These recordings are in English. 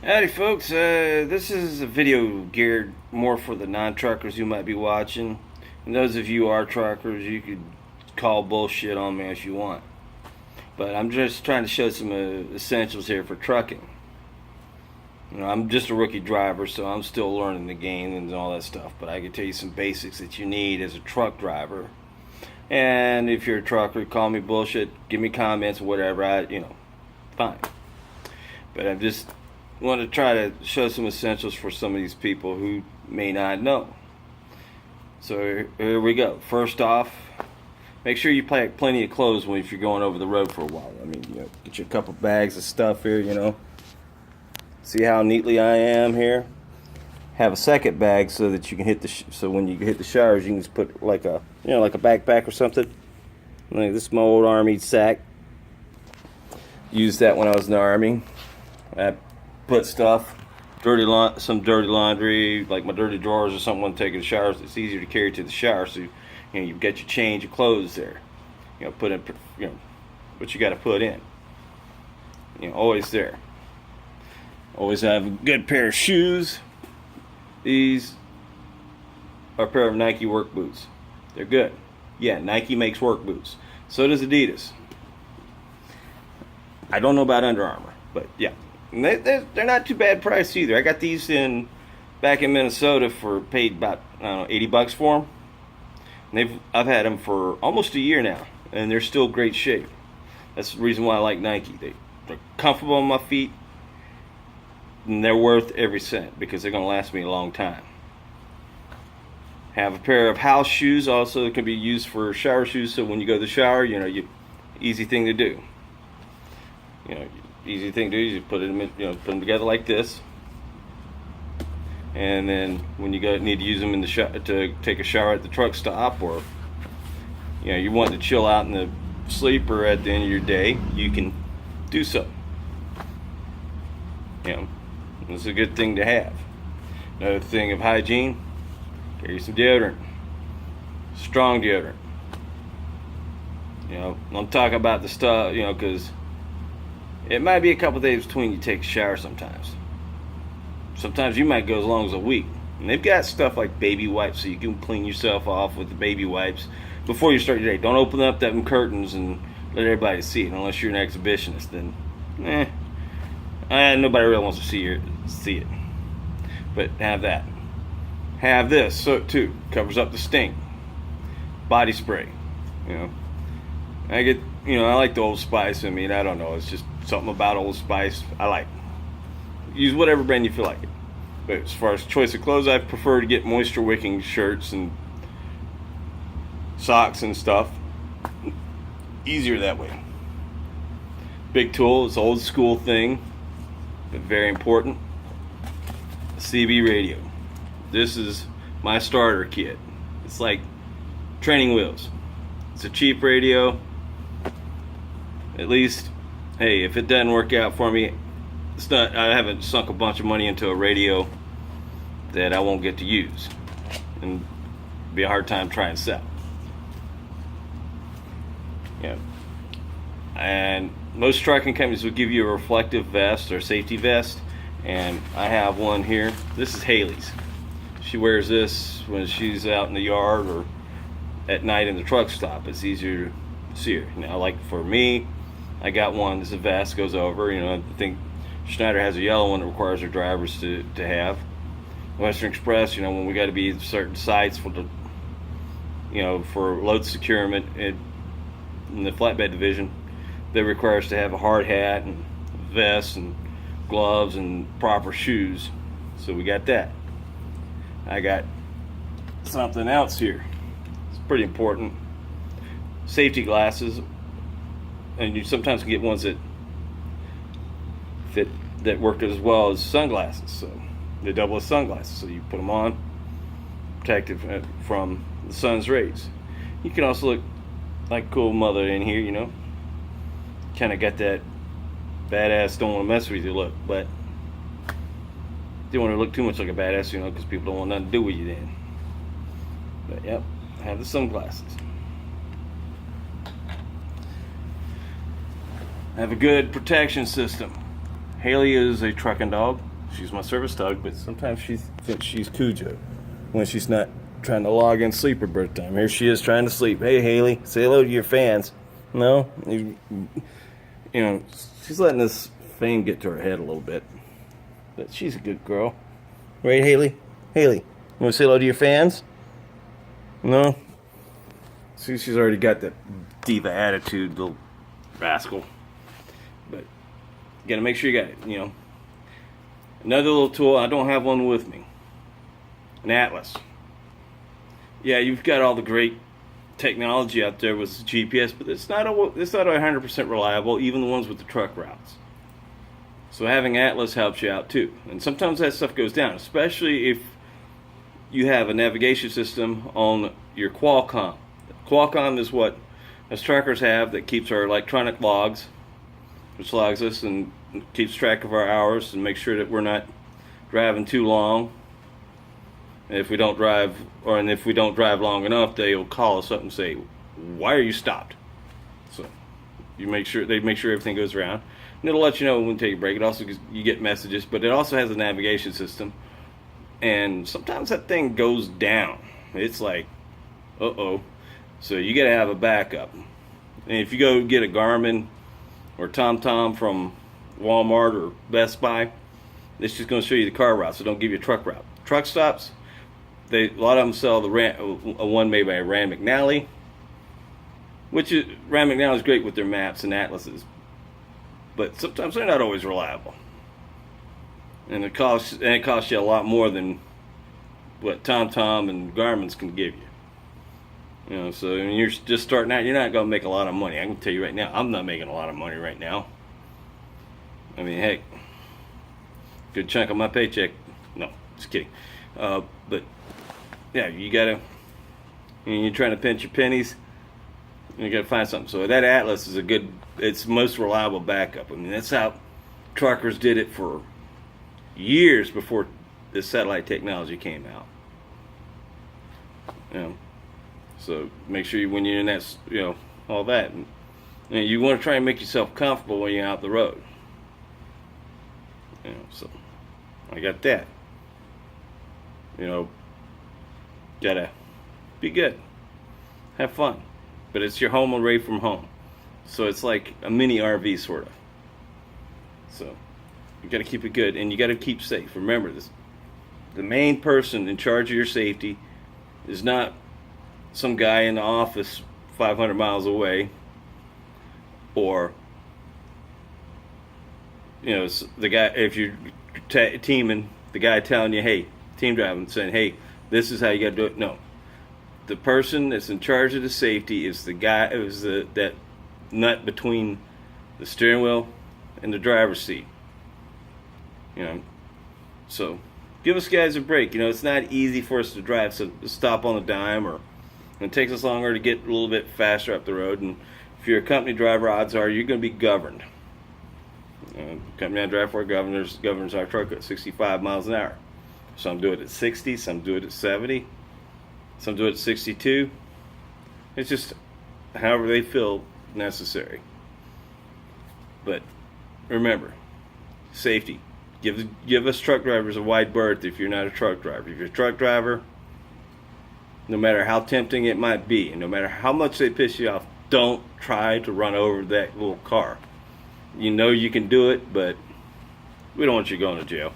Howdy folks, this is a video geared more for the non-truckers who might be watching. And those of you who are truckers, you could call bullshit on me if you want. But I'm just trying to show some essentials here for trucking. You know, I'm just a rookie driver, so I'm still learning the game and all that stuff. But I can tell you some basics that you need as a truck driver. And if you're a trucker, call me bullshit, give me comments, whatever, fine. But I'm just want to try to show some essentials for some of these people who may not know. So here we go. First off, make sure you pack plenty of clothes if you're going over the road for a while. I mean, get your couple bags of stuff here, See how neatly I am here? Have a second bag so that you can hit so when you hit the showers, you can just put like a backpack or something. Like this is my old Army sack. Used that when I was in the Army. I put stuff, some dirty laundry, like my dirty drawers or something when taking a shower. It's easier to carry to the shower, so you've got your change of clothes there. Put in, what you got to put in. Always there. Always have a good pair of shoes. These are a pair of Nike work boots. They're good. Yeah, Nike makes work boots. So does Adidas. I don't know about Under Armour, but yeah. And they're not too bad price either. I got these back in Minnesota paid about $80 for them. And I've had them for almost a year now, and they're still great shape. That's the reason why I like Nike. They're comfortable on my feet, and they're worth every cent because they're going to last me a long time. Have a pair of house shoes also that can be used for shower shoes. So when you go to the shower, easy thing to do. Easy thing to do is you put them together like this, and then when you need to use them in the to take a shower at the truck stop, or you want to chill out in the sleeper at the end of your day, you can do so. It's a good thing to have. Another thing of hygiene: carry some deodorant, strong deodorant. I'm talking about the stuff, because it might be a couple days between you take a shower sometimes. Sometimes you might go as long as a week. And they've got stuff like baby wipes, so you can clean yourself off with the baby wipes before you start your day. Don't open up them curtains and let everybody see it, unless you're an exhibitionist. Then, nobody really wants to see it. But have that. Have this, soap too. Covers up the stink. Body spray. I like the Old Spice. I don't know. It's just something about Old Spice I like. Use whatever brand you feel like it. But as far as choice of clothes, I prefer to get moisture wicking shirts and socks and stuff. Easier that way. Big tool, it's an old school thing, but very important. CB radio. This is my starter kit. It's like training wheels. It's a cheap radio. At least, hey, if it doesn't work out for me, I haven't sunk a bunch of money into a radio that I won't get to use, and it'd be a hard time trying to sell. And most trucking companies will give you a reflective vest or safety vest, and I have one here. This is Haley's. She wears this when she's out in the yard or at night in the truck stop. It's easier to see her. Now, like for me, I got one. This is a vest, goes over. I think Schneider has a yellow one that requires their drivers to have. Western Express, when we got to be at certain sites for for load securement in the flatbed division, they require us to have a hard hat and vest and gloves and proper shoes. So we got that. I got something else here. It's pretty important. Safety glasses. And you sometimes can get ones that fit, that work as well as sunglasses. So they double as sunglasses. So you put them on, protected from the sun's rays. You can also look like a cool mother in here, Kind of got that badass, don't want to mess with you look, but you don't want to look too much like a badass, because people don't want nothing to do with you then. But yep, I have the sunglasses. Have a good protection system. Haley is a trucking dog. She's my service dog, but sometimes she thinks she's Cujo when she's not trying to log in sleeper birth time. Here she is trying to sleep. Hey, Haley, say hello to your fans. No, you know, she's letting this fame get to her head a little bit, but she's a good girl, right, Haley? Haley, you want to say hello to your fans? No. See, she's already got that diva attitude, little rascal. But you got to make sure you got it. You know, another little tool. I don't have one with me. An atlas. Yeah, you've got all the great technology out there with GPS, but it's not 100% reliable, even the ones with the truck routes. So having Atlas helps you out too. And sometimes that stuff goes down, especially if you have a navigation system on your Qualcomm. Qualcomm is what us truckers have that keeps our electronic logs, which logs us and keeps track of our hours and makes sure that we're not driving too long. If we don't drive, and if we don't drive long enough, they'll call us up and say, "Why are you stopped?" So they make sure everything goes around, and it'll let you know when to take a break. It also you get messages, but it also has a navigation system, and sometimes that thing goes down. It's like, uh-oh. So you got to have a backup. And if you go get a Garmin or TomTom from Walmart or Best Buy, it's just going to show you the car route, so don't give you a truck route. Truck stops. A lot of them sell a one made by Rand McNally, Rand McNally is great with their maps and atlases, but sometimes they're not always reliable, and it costs you a lot more than what TomTom and Garmin's can give you. You know, so when you're just starting out, you're not going to make a lot of money. I can tell you right now, I'm not making a lot of money right now. I mean, heck, good chunk of my paycheck. No, just kidding. But yeah, you're trying to pinch your pennies, you got to find something. So that Atlas is it's most reliable backup. I mean, that's how truckers did it for years before this satellite technology came out. You know, so make sure when you're in that, all that, you want to try and make yourself comfortable when you're out the road. So I got that. Gotta be good, have fun, but it's your home away from home, so it's like a mini RV sort of. So you gotta keep it good, and you gotta keep safe. Remember this: the main person in charge of your safety is not some guy in the office 500 miles away, or the guy, if you're teaming, the guy telling you, hey, team driving, saying, hey, this is how you got to do it. No, the person that's in charge of the safety is the guy. It was that nut between the steering wheel and the driver's seat. So give us guys a break. It's not easy for us to drive, so stop on a dime, or it takes us longer to get a little bit faster up the road. And if you're a company driver, odds are you're going to be governed. The company I drive for governs our truck at 65 miles an hour. Some do it at 60, some do it at 70, some do it at 62. It's just however they feel necessary. But remember, safety. Give us truck drivers a wide berth if you're not a truck driver. If you're a truck driver, no matter how tempting it might be, and no matter how much they piss you off, don't try to run over that little car. You can do it, but we don't want you going to jail.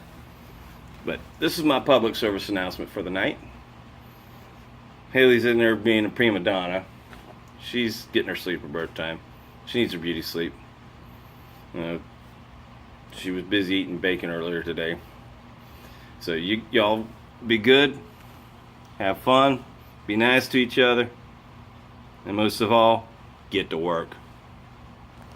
But this is my public service announcement for the night. Haley's in there being a prima donna. She's getting her sleeper birth time. She needs her beauty sleep. She was busy eating bacon earlier today. So y'all be good, have fun, be nice to each other, and most of all, get to work.